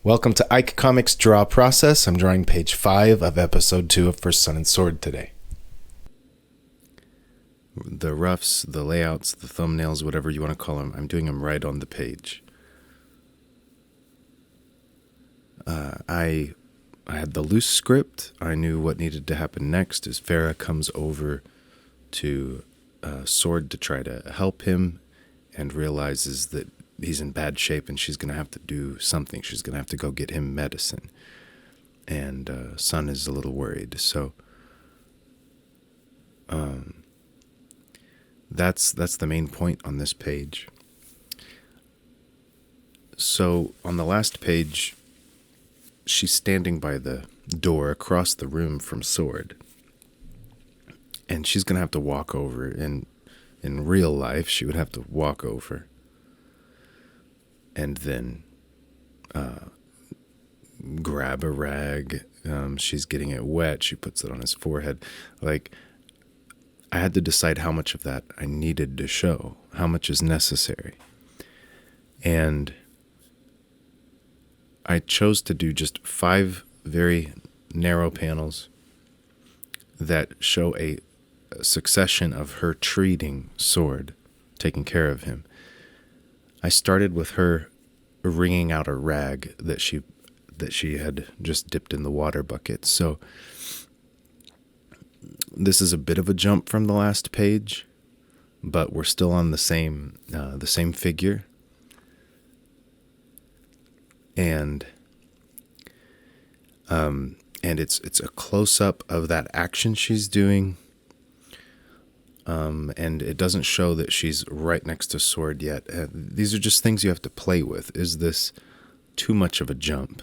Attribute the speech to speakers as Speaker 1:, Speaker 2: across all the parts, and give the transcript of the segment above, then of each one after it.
Speaker 1: Welcome to Ike Comics Draw Process. I'm drawing page 5 of episode 2 of First Sun and Sword today. The roughs, the layouts, the thumbnails, whatever you want to call them, I'm doing them right on the page. I had the loose script. I knew what needed to happen next as Farah comes over to Sword to try to help him and realizes that he's in bad shape and she's going to have to do something. She's going to have to go get him medicine. And Sun is a little worried. So that's the main point on this page. So on the last page, she's standing by the door across the room from Sword. And she's going to have to walk over. In real life, she would have to walk over. And then grab a rag. She's getting it wet. She puts it on his forehead. Like, I had to decide how much of that I needed to show, how much is necessary. And I chose to do just 5 very narrow panels that show a succession of her treating Sword, taking care of him. I started with her wringing out a rag that she had just dipped in the water bucket. So this is a bit of a jump from the last page, but we're still on the same figure. And it's a close up of that action she's doing. And it doesn't show that she's right next to Sword yet. These are just things you have to play with. Is this too much of a jump?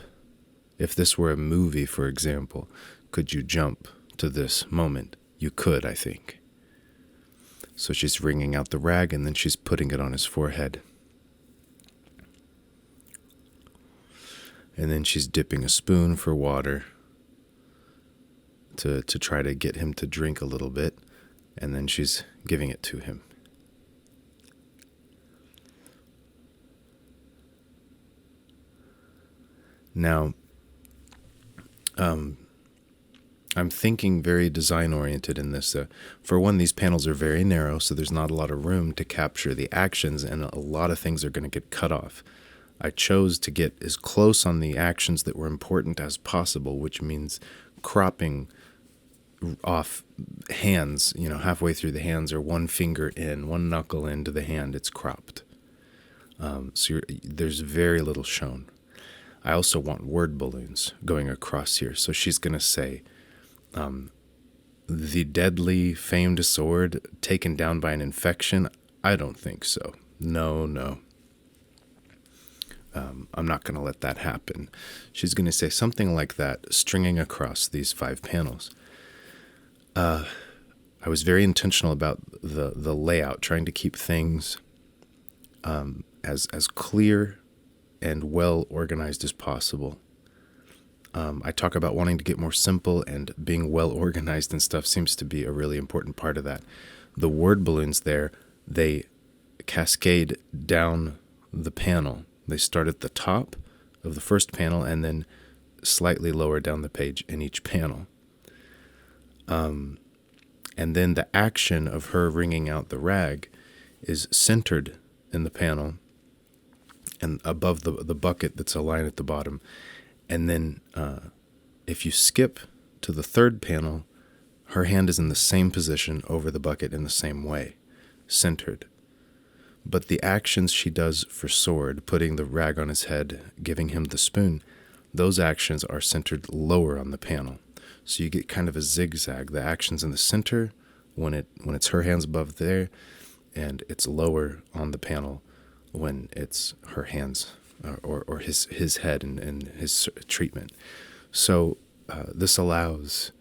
Speaker 1: If this were a movie, for example, could you jump to this moment? You could, I think. So she's wringing out the rag and then she's putting it on his forehead. And then she's dipping a spoon for water to try to get him to drink a little bit. And then she's giving it to him. Now, I'm thinking very design-oriented in this. For one, these panels are very narrow, so there's not a lot of room to capture the actions, and a lot of things are going to get cut off. I chose to get as close on the actions that were important as possible, which means cropping off hands, halfway through the hands, or one finger in, one knuckle into the hand, it's cropped. So there's very little shown. I also want word balloons going across here. So she's going to say, the deadly famed Sword taken down by an infection? I don't think so. No. I'm not going to let that happen. She's going to say something like that, stringing across these 5 panels. I was very intentional about the layout, trying to keep things as clear and well organized as possible. I talk about wanting to get more simple, and being well organized and stuff seems to be a really important part of that. The word balloons there, they cascade down the panel. They start at the top of the first panel and then slightly lower down the page in each panel. And then the action of her wringing out the rag is centered in the panel and above the bucket that's a line at the bottom. And then if you skip to the third panel, her hand is in the same position over the bucket in the same way, centered. But the actions she does for Sword, putting the rag on his head, giving him the spoon, those actions are centered lower on the panel. So you get kind of a zigzag. The action's in the center when it's her hands above there, and it's lower on the panel when it's her hands or his head and his treatment. So this allows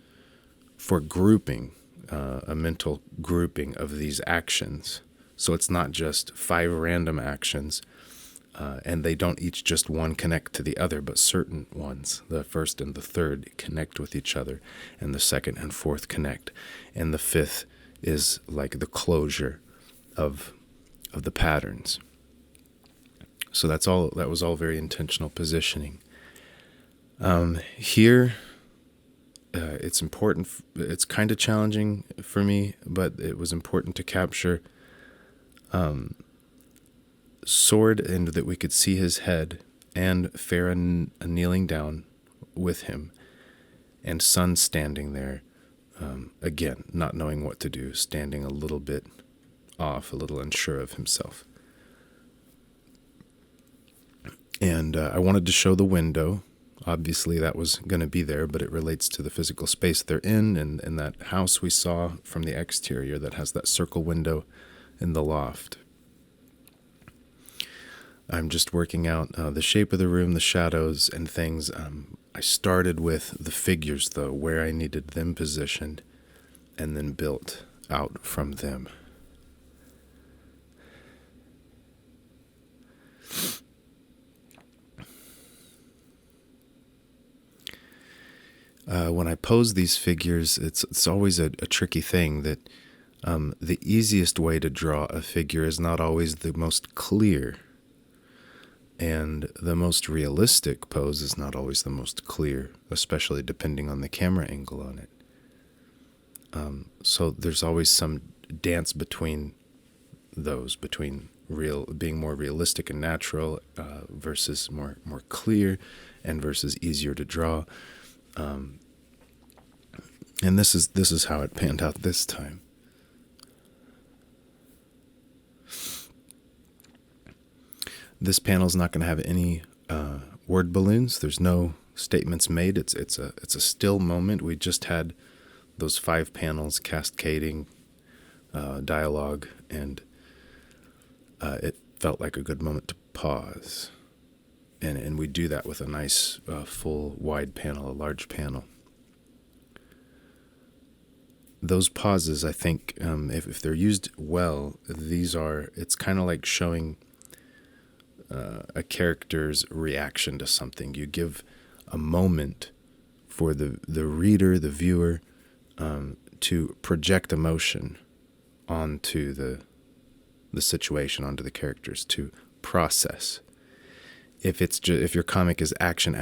Speaker 1: for grouping, a mental grouping of these actions. So it's not just 5 random actions, and they don't each just one connect to the other, but certain ones, the first and the third, connect with each other, and the second and fourth connect, and the fifth is like the closure of the patterns. So that was all very intentional positioning. Here, it's important. It's kind of challenging for me, but it was important to capture Sword, and that we could see his head, and Farah kneeling down with him, and Sun standing there, again, not knowing what to do, standing a little bit off, a little unsure of himself. And I wanted to show the window. Obviously, that was going to be there, but it relates to the physical space they're in, and that house we saw from the exterior that has that circle window in the loft. I'm just working out the shape of the room, the shadows, and things. I started with the figures, though, where I needed them positioned, and then built out from them. When I pose these figures, it's always a tricky thing that the easiest way to draw a figure is not always the most clear. And the most realistic pose is not always the most clear, especially depending on the camera angle on it. So there's always some dance between those, between being more realistic and natural versus more clear, and versus easier to draw. And this is how it panned out this time. This panel is not going to have any word balloons. There's no statements made. It's a still moment. We just had those 5 panels cascading dialogue, and it felt like a good moment to pause. And we do that with a nice full wide panel, a large panel. Those pauses, I think, if they're used well, it's kind of like showing a character's reaction to something. You give a moment for the reader, the viewer, to project emotion onto the situation, onto the characters, to process. If your comic is action,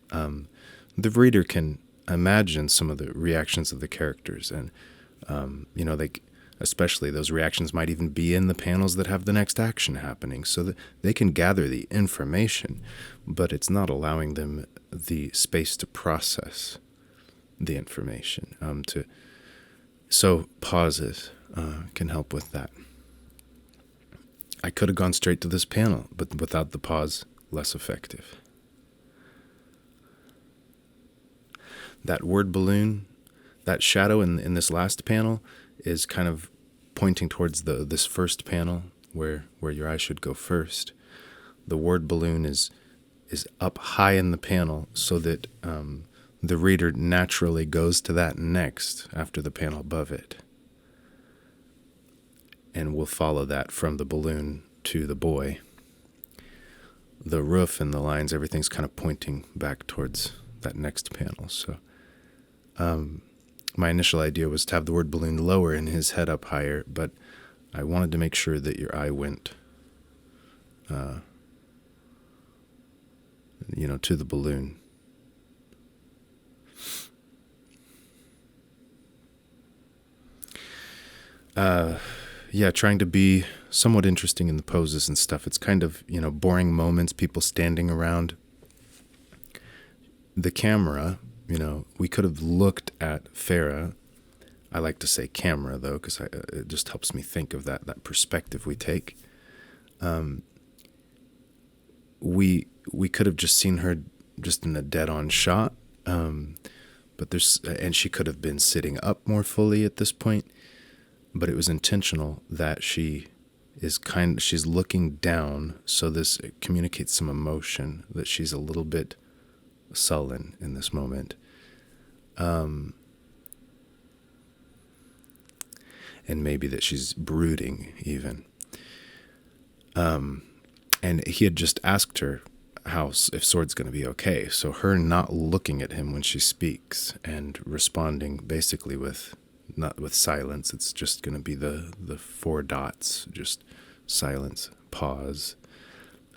Speaker 1: the reader can imagine some of the reactions of the characters, and especially those reactions might even be in the panels that have the next action happening, so that they can gather the information, but it's not allowing them the space to process the information. So pauses can help with that. I could have gone straight to this panel, but without the pause, less effective. That word balloon, that shadow in this last panel is kind of pointing towards this first panel where your eye should go first. The word balloon is up high in the panel so that the reader naturally goes to that next after the panel above it. And we'll follow that from the balloon to the boy. The roof and the lines, everything's kind of pointing back towards that next panel. So my initial idea was to have the word balloon lower and his head up higher, but I wanted to make sure that your eye went to the balloon. Trying to be somewhat interesting in the poses and stuff. It's kind of, boring moments, people standing around. The camera, we could have looked at Farah. I like to say camera, though, because it just helps me think of that perspective we take. We could have just seen her just in a dead-on shot, and she could have been sitting up more fully at this point. But it was intentional that she's looking down, so this communicates some emotion, that she's a little bit sullen in this moment. And maybe that she's brooding even. And he had just asked her if Sword's going to be okay. So her not looking at him when she speaks and responding basically not with silence. It's just going to be the 4 dots, just silence, pause.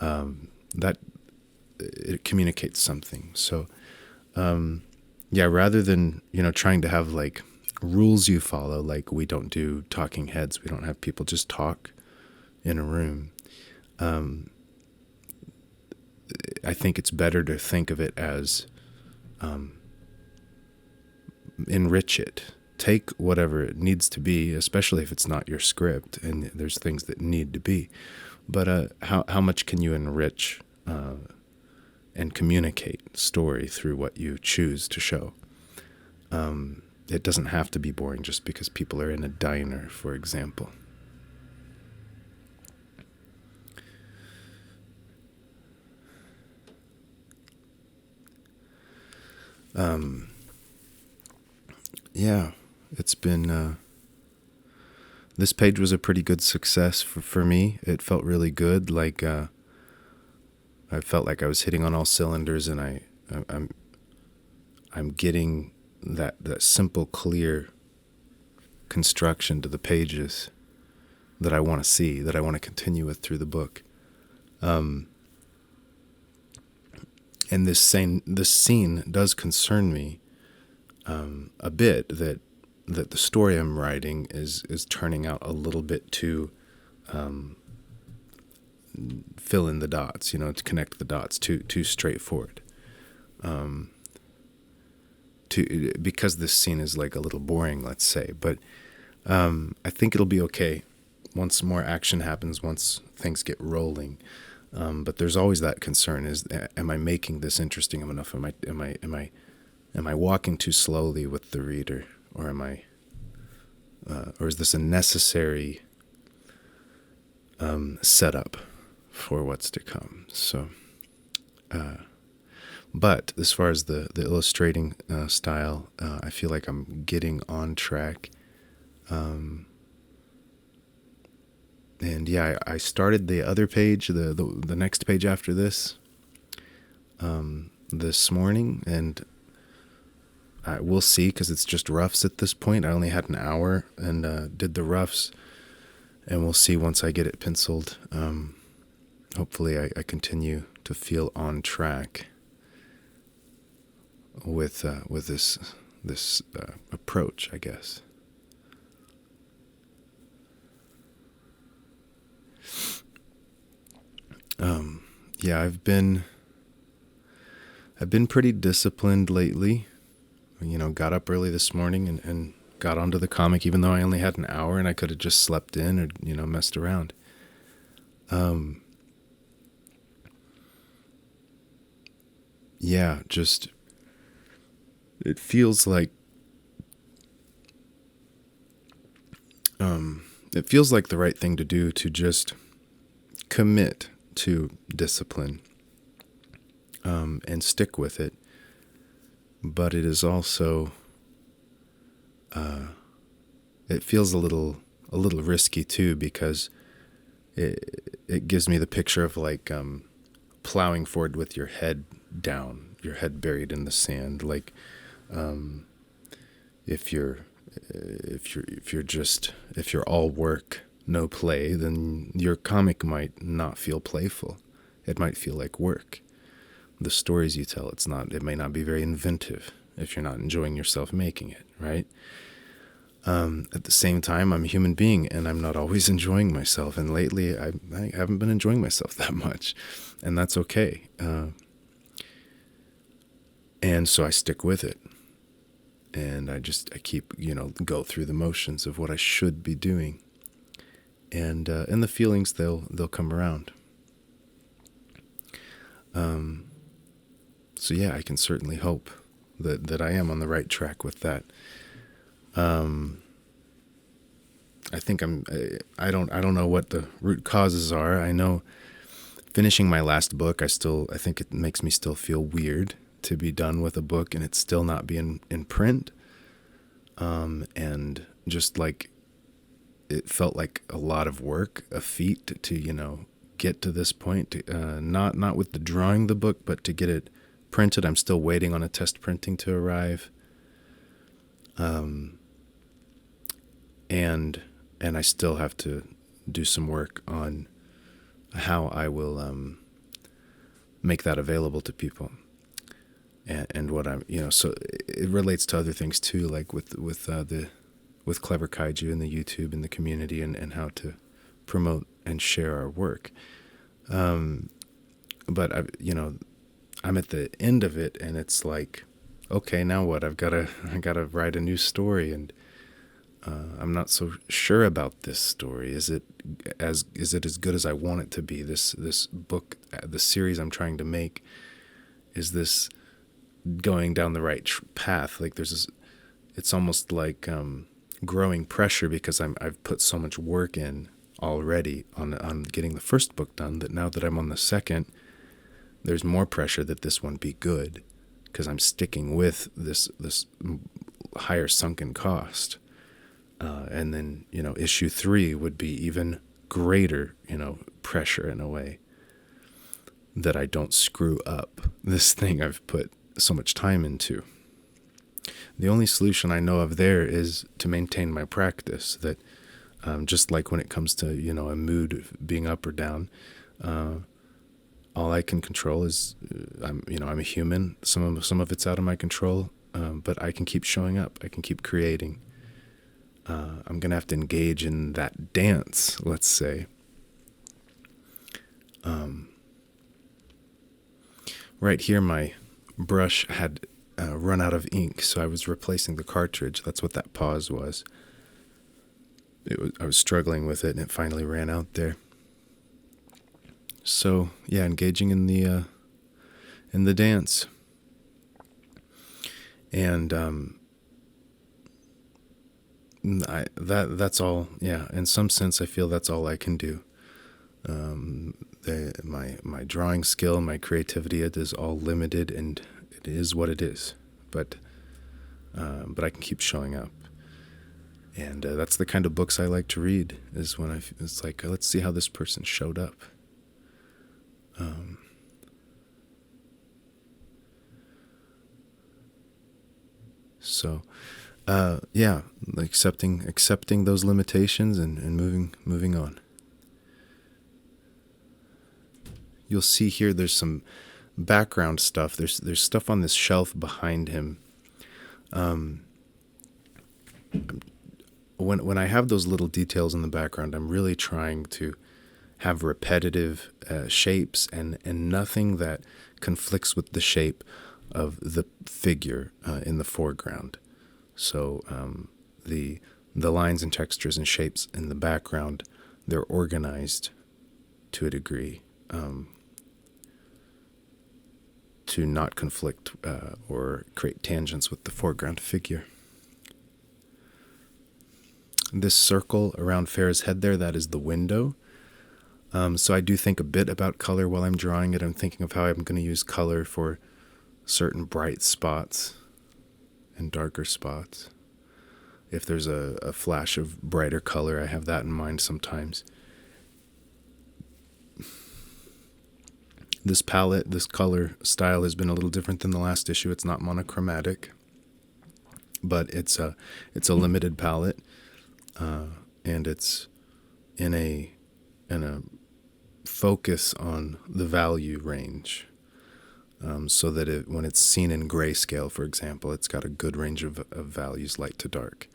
Speaker 1: That it communicates something. So, yeah, rather than, trying to have like rules you follow, like we don't do talking heads, we don't have people just talk in a room. I think it's better to think of it as enrich it. Take whatever it needs to be, especially if it's not your script and there's things that need to be. But how much can you enrich and communicate story through what you choose to show? It doesn't have to be boring just because people are in a diner, for example. Yeah, it's been, this page was a pretty good success for me. It felt really good. Like, I felt like I was hitting on all cylinders, and I'm getting that simple, clear construction to the pages that I want to see, that I want to continue with through the book. And this scene does concern me a bit, that the story I'm writing is turning out a little bit too fill in the dots, to connect the dots, too straightforward. Because this scene is like a little boring, let's say, but I think it'll be okay once more action happens, once things get rolling. But there's always that concern: is am I making this interesting enough? Am I walking too slowly with the reader, or or is this a necessary setup for what's to come? So, but as far as the illustrating style, I feel like I'm getting on track. And yeah, I started the other page, the next page after this, this morning, and we'll see, because it's just roughs at this point. I only had an hour and did the roughs, and we'll see once I get it penciled. Hopefully I continue to feel on track with this approach, I guess. Yeah, I've been pretty disciplined lately. Got up early this morning and got onto the comic, even though I only had an hour and I could have just slept in or, messed around. Yeah, just, it feels like the right thing to do, to just commit to discipline and stick with it. But it is also, it feels a little risky too, because it gives me the picture of like plowing forward with your head down, your head buried in the sand. Like if you're all work, no play, then your comic might not feel playful. It might feel like work. The stories you tell, it may not be very inventive if you're not enjoying yourself making it, right? At the same time, I'm a human being, and I'm not always enjoying myself. And lately, I haven't been enjoying myself that much, and that's okay. And so I stick with it, and I keep, go through the motions of what I should be doing, and the feelings, they'll come around. So yeah, I can certainly hope that I am on the right track with that. I think I don't know what the root causes are. I know finishing my last book, I think it makes me still feel weird to be done with a book and it's still not being in print. And just like, it felt like a lot of work, a feat to, get to this point, not with the drawing the book, but to get it printed. I'm still waiting on a test printing to arrive. And I still have to do some work on how I will make that available to people. And what I'm, so it relates to other things too, like with Clever Kaiju and the YouTube and the community, and how to promote and share our work. But I'm at the end of it, and it's like, okay, now what? I gotta write a new story, and I'm not so sure about this story. Is it as good as I want it to be? This book, the series I'm trying to make, is this going down the right path? Like it's almost like growing pressure, because I've put so much work in already on getting the first book done, that now that I'm on the second, there's more pressure that this one be good, because I'm sticking with this higher sunken cost. And then, issue 3 would be even greater, pressure in a way, that I don't screw up this thing I've put so much time into. The only solution I know of there is to maintain my practice, that just like when it comes to, a mood being up or down, all I can control is, I'm a human. Some of it's out of my control, but I can keep showing up. I can keep creating. I'm going to have to engage in that dance, let's say. Right here, my brush had run out of ink, so I was replacing the cartridge. That's what that pause was. I was struggling with it, and it finally ran out there. So, yeah, engaging in the dance. And that's all. Yeah, in some sense, I feel that's all I can do. My drawing skill, my creativity, it is all limited, and it is what it is. But I can keep showing up, and that's the kind of books I like to read. Is when it's like, let's see how this person showed up. So, yeah, accepting those limitations and moving on. You'll see here there's some background stuff. There's stuff on this shelf behind him. When I have those little details in the background, I'm really trying to have repetitive shapes and nothing that conflicts with the shape of the figure in the foreground. So the lines and textures and shapes in the background, they're organized to a degree to not conflict or create tangents with the foreground figure. This circle around Farah's head there, that is the window. So I do think a bit about color while I'm drawing it. I'm thinking of how I'm going to use color for certain bright spots and darker spots. If there's a flash of brighter color, I have that in mind sometimes. This palette, this color style has been a little different than the last issue. It's not monochromatic, but it's a limited palette, and it's in a focus on the value range, so that when it's seen in grayscale, for example, it's got a good range of values, light to dark.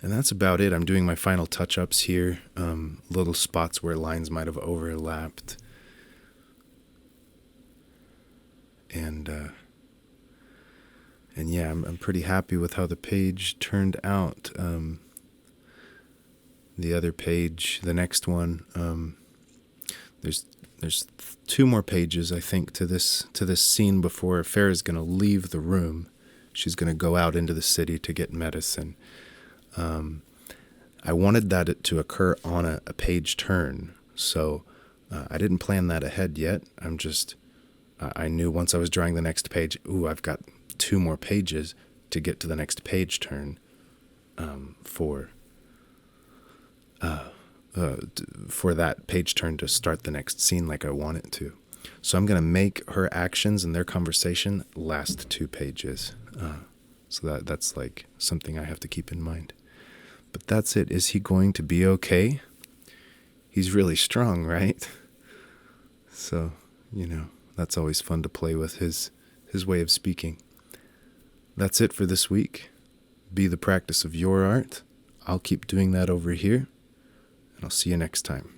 Speaker 1: And that's about it. I'm doing my final touch-ups here, little spots where lines might have overlapped. And yeah, I'm pretty happy with how the page turned out. The other page, the next one, there's 2 more pages, I think, to this scene before Farah's going to leave the room. She's going to go out into the city to get medicine. I wanted that to occur on a page turn, so I didn't plan that ahead yet. I knew once I was drawing the next page, I've got 2 more pages to get to the next page turn for that page turn to start the next scene like I want it to. So I'm going to make her actions and their conversation last 2 pages. So that's like something I have to keep in mind. But that's it. Is he going to be okay? he's really strong, right? So, that's always fun to play with his way of speaking. That's it for this week. Be the practice of your art. I'll keep doing that over here, and I'll see you next time.